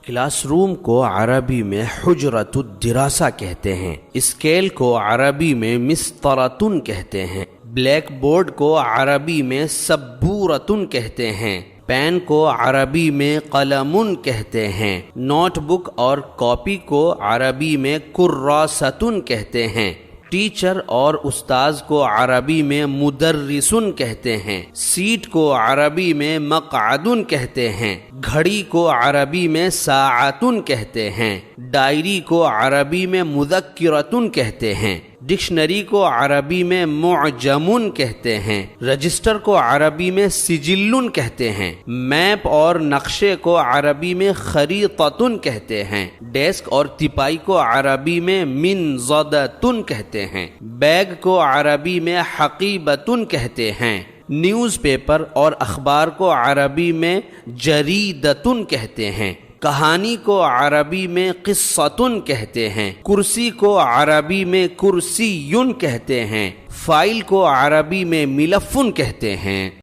Class room کو عربی میں حجرۃ الدراسہ کہتے ہیں، اسکیل کو عربی میں مسطرۃ کہتے ہیں، بلیک بورڈ کو عربی میں سبورۃ کہتے ہیں، پین کو عربی میں قلم کہتے ہیں، نوٹ بک اور کاپی کو عربی میں کراسۃ کہتے ہیں، ٹیچر اور استاذ کو عربی میں مدرس کہتے ہیں، سیٹ کو عربی میں مقعد کہتے ہیں، گھڑی کو عربی میں ساعۃ کہتے ہیں، ڈائری کو عربی میں مذکرۃ کہتے ہیں، ڈکشنری کو عربی میں معجم کہتے ہیں، رجسٹر کو عربی میں سجل کہتے ہیں، میپ اور نقشے کو عربی میں خریطۃ کہتے ہیں، ڈیسک اور تپائی کو عربی میں منضدۃ کہتے ہیں، بیگ کو عربی میں حقیبۃ کہتے ہیں، نیوز پیپر اور اخبار کو عربی میں جریدۃ کہتے ہیں، کہانی کو عربی میں قصۃ کہتے ہیں، کرسی کو عربی میں کرسی کہتے ہیں، فائل کو عربی میں ملف کہتے ہیں۔